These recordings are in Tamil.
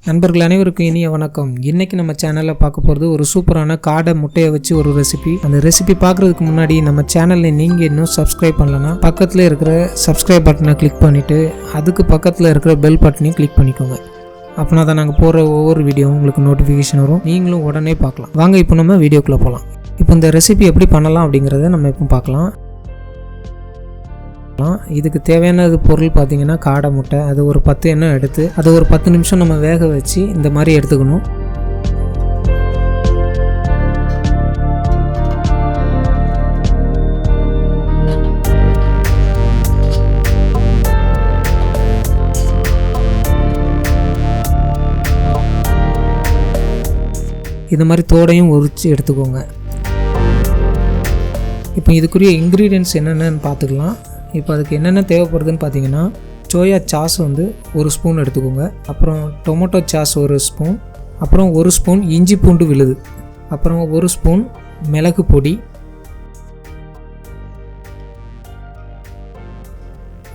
நண்பர்கள் அனைவருக்கும் இனிய வணக்கம். இன்னைக்கு நம்ம சேனல்ல பார்க்க போகிறது ஒரு சூப்பரான காடை முட்டையை வச்சு ஒரு ரெசிபி. அந்த ரெசிபி பார்க்குறதுக்கு முன்னாடி நம்ம சேனல்ல நீங்கள் இன்னும் சப்ஸ்கிரைப் பண்ணலன்னா பக்கத்தில் இருக்கிற சப்ஸ்கிரைப் பட்டனை கிளிக் பண்ணிவிட்டு அதுக்கு பக்கத்தில் இருக்கிற பெல் பட்டனையும் கிளிக் பண்ணிக்கோங்க. அப்படின்னா தான் நாங்கள் போகிற ஒவ்வொரு வீடியோவும் உங்களுக்கு நோட்டிஃபிகேஷன் வரும், நீங்களும் உடனே பார்க்கலாம். வாங்க இப்போ நம்ம வீடியோக்குள்ளே போகலாம். இப்போ இந்த ரெசிபி எப்படி பண்ணலாம் அப்படிங்கிறத நம்ம இப்போ பார்க்கலாம். இதுக்கு தேவையான பொருள் பார்த்தீங்கன்னா காடை முட்டை, அது ஒரு 10 எண்ணெய் எடுத்து அதை ஒரு 10 நிமிஷம் நம்ம வேக வச்சு இந்த மாதிரி எடுத்துக்கணும். இது மாதிரி தோடையும் உரித்து எடுத்துக்கோங்க. இப்போ இதுக்குரிய இன்க்ரீடியன்ட்ஸ் என்னென்னு பார்த்துக்கலாம். இப்போ அதுக்கு என்னென்ன தேவைப்படுதுன்னு பார்த்தீங்கன்னா, சோயா சாஸ் வந்து 1 ஸ்பூன் எடுத்துக்கோங்க, அப்புறம் டொமேட்டோ சாஸ் 1 ஸ்பூன், அப்புறம் 1 ஸ்பூன் இஞ்சி பூண்டு விழுது, அப்புறம் 1 ஸ்பூன் மிளகு பொடி,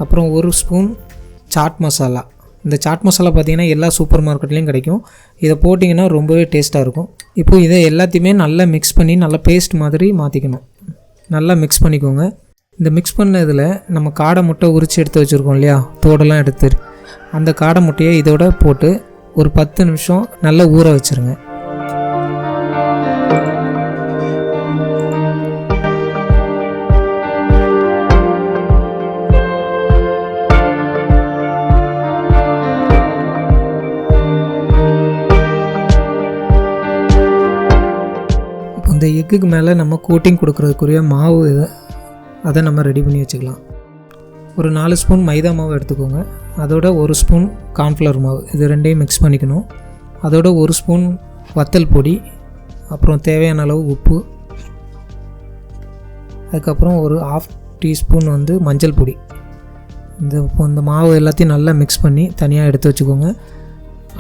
அப்புறம் 1 ஸ்பூன் சாட் மசாலா. இந்த சாட் மசாலா பார்த்திங்கன்னா எல்லா சூப்பர் மார்க்கெட்லேயும் கிடைக்கும். இதை போட்டிங்கன்னா ரொம்பவே டேஸ்ட்டாக இருக்கும். இப்போ இதை எல்லாத்தையுமே நல்லா மிக்ஸ் பண்ணி நல்லா பேஸ்ட் மாதிரி மாற்றிக்கணும். நல்லா மிக்ஸ் பண்ணிக்கோங்க. இந்த மிக்ஸ் பண்ண இதில் நம்ம காடை முட்டை உரித்து எடுத்து வச்சுருக்கோம் இல்லையா, தோடெல்லாம் எடுத்து, அந்த காடை முட்டையை இதோட போட்டு ஒரு 10 நிமிஷம் நல்லா ஊற வச்சுருங்க. இப்போ இந்த எக்குக்கு மேலே நம்ம கோட்டிங் கொடுக்குறதுக்குரிய மாவு அதை நம்ம ரெடி பண்ணி வச்சுக்கலாம். ஒரு 4 ஸ்பூன் மைதா மாவு எடுத்துக்கோங்க, அதோட 1 ஸ்பூன் கார்ன்ஃப்ளவர் மாவு, இது ரெண்டையும் மிக்ஸ் பண்ணிக்கணும். அதோட 1 ஸ்பூன் வத்தல் பொடி, அப்புறம் தேவையான அளவு உப்பு, அதுக்கப்புறம் ஒரு 1/2 டீஸ்பூன் வந்து மஞ்சள் பொடி. இந்த மாவு எல்லாத்தையும் நல்லா மிக்ஸ் பண்ணி தனியாக எடுத்து வச்சுக்கோங்க.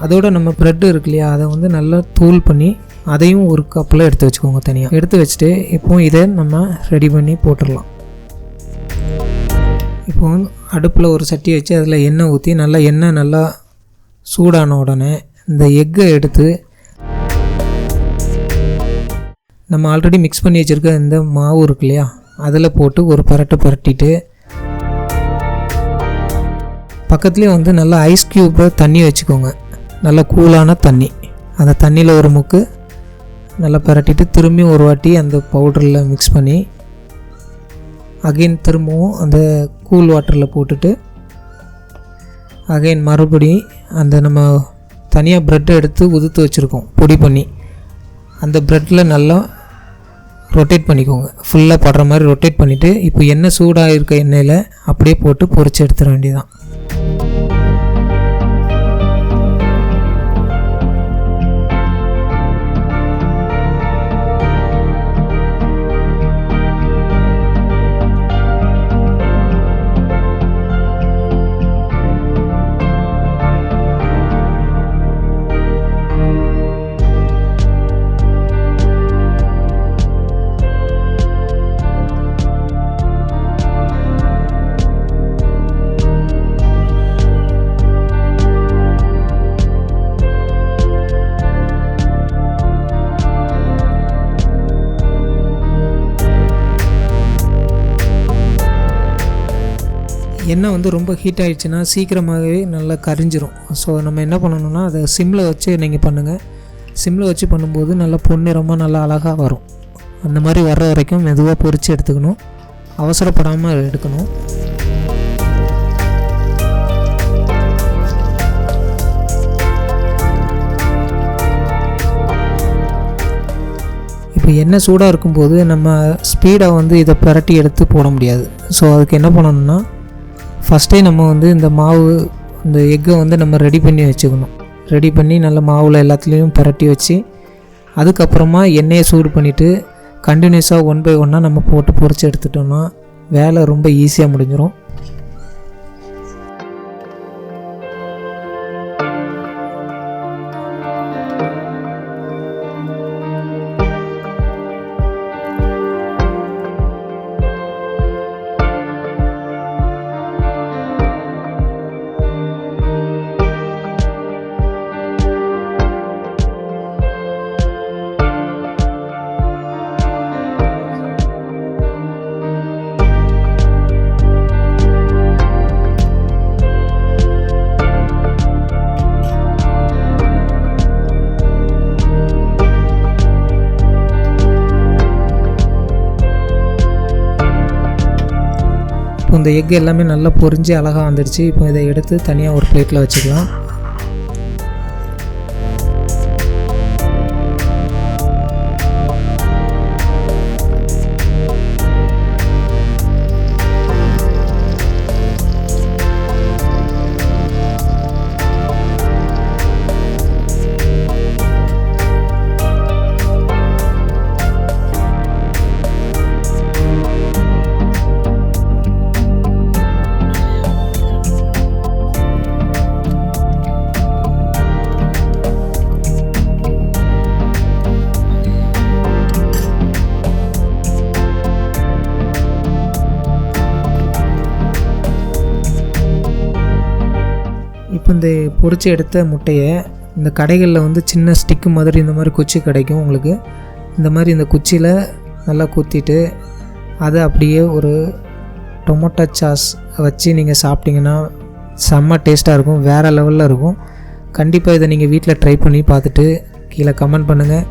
அதோட நம்ம ப்ரெட்டு இருக்கு இல்லையா, அதை வந்து நல்லா தூள் பண்ணி அதையும் ஒரு கப்பில் எடுத்து வச்சுக்கோங்க. தனியாக எடுத்து வச்சுட்டு இப்போ இதை நம்ம ரெடி பண்ணி போட்டுடலாம். இப்போ அடுப்பில் ஒரு சட்டி வச்சு அதில் எண்ணெய் ஊற்றி எண்ணெய் நல்லா சூடான உடனே இந்த எக்கை எடுத்து நம்ம ஆல்ரெடி மிக்ஸ் பண்ணி வச்சுருக்க இந்த மாவு இருக்கு இல்லையா, அதில் போட்டு ஒரு பரட்டிட்டு பக்கத்துலேயே வந்து நல்லா ஐஸ் க்யூப்பை தண்ணி வச்சுக்கோங்க. நல்லா கூலான தண்ணி, அந்த தண்ணியில் ஒரு முக்கு நல்லா பரட்டிட்டு திரும்பி ஒரு வாட்டி அந்த பவுடரில் மிக்ஸ் பண்ணி அகைன் திரும்பவும் அந்த கூல் வாட்டரில் போட்டுட்டு அகைன் மறுபடி அந்த நம்ம தனியாக ப்ரெட்டை எடுத்து உதுத்து வச்சுருக்கோம் பொடி பண்ணி, அந்த ப்ரெட்டில் நல்லா ரொட்டேட் பண்ணிக்கோங்க. ஃபுல்லாக படுற மாதிரி ரொட்டேட் பண்ணிவிட்டு இப்போ எண்ணெய் சூடாக இருக்க எண்ணெயில் அப்படியே போட்டு பொரிச்சு எடுத்துட வேண்டியதான். எண்ணெய் வந்து ரொம்ப ஹீட் ஆகிடுச்சுன்னா சீக்கிரமாகவே நல்லா கரிஞ்சிரும். ஸோ நம்ம என்ன பண்ணணும்னா அதை சிம்மில் வச்சு நீங்கள் பண்ணுங்கள். சிம்மில் வச்சு பண்ணும்போது நல்லா பொன்னிறமாக நல்லா அழகாக வரும். அந்த மாதிரி வர்ற வரைக்கும் மெதுவாக பொரித்து எடுத்துக்கணும், அவசரப்படாமல் எடுக்கணும். இப்போ எண்ணெய் சூடாக இருக்கும்போது நம்ம ஸ்பீடாக வந்து இதை பரட்டி எடுத்து போட முடியாது. ஸோ அதுக்கு என்ன பண்ணணும்னா ஃபஸ்ட்டே நம்ம வந்து இந்த மாவு இந்த எக்கை வந்து நம்ம ரெடி பண்ணி வச்சுக்கணும். ரெடி பண்ணி நல்ல மாவில் எல்லாத்துலேயும் பரட்டி வச்சு அதுக்கப்புறமா எண்ணெயை சூடு பண்ணிவிட்டு கண்டினியூஸாக 1 by 1 நம்ம போட்டு பொரித்து எடுத்துட்டோம்னா வேலை ரொம்ப ஈஸியாக முடிஞ்சிடும். இப்போ இந்த எக் எல்லாமே நல்லா பொரிஞ்சு அழகாக வந்துடுச்சு. இப்போ இதை எடுத்து தனியாக ஒரு பிளேட்டில் வச்சுக்கலாம். இப்போ இந்த பொரிச்சு எடுத்த முட்டையை இந்த கடைகளில் வந்து சின்ன ஸ்டிக்கு மாதிரி இந்த மாதிரி குச்சி கிடைக்கும் உங்களுக்கு. இந்த மாதிரி இந்த குச்சியில் நல்லா குத்திட்டு அதை அப்படியே ஒரு டொமேட்டோ சாஸ் வச்சு நீங்கள் சாப்பிட்டிங்கன்னா செம்ம டேஸ்ட்டாக இருக்கும், வேறு லெவலில் இருக்கும். கண்டிப்பாக இதை நீங்கள் வீட்டில் ட்ரை பண்ணி பார்த்துட்டு கீழே கமெண்ட் பண்ணுங்கள்.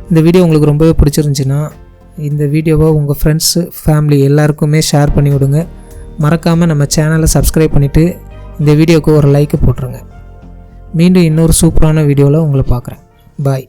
இந்த வீடியோ உங்களுக்கு ரொம்பவே பிடிச்சிருந்துச்சின்னா இந்த வீடியோவை உங்கள் ஃப்ரெண்ட்ஸு ஃபேமிலி எல்லாருக்குமே ஷேர் பண்ணி விடுங்க. மறக்காமல் நம்ம சேனலை சப்ஸ்கிரைப் பண்ணிவிட்டு இந்த வீடியோவுக்கு ஒரு லைக் போட்டுருங்க. மீண்டும் இன்னொரு சூப்பரான வீடியோவில் உங்களை பார்க்குறேன். பாய்.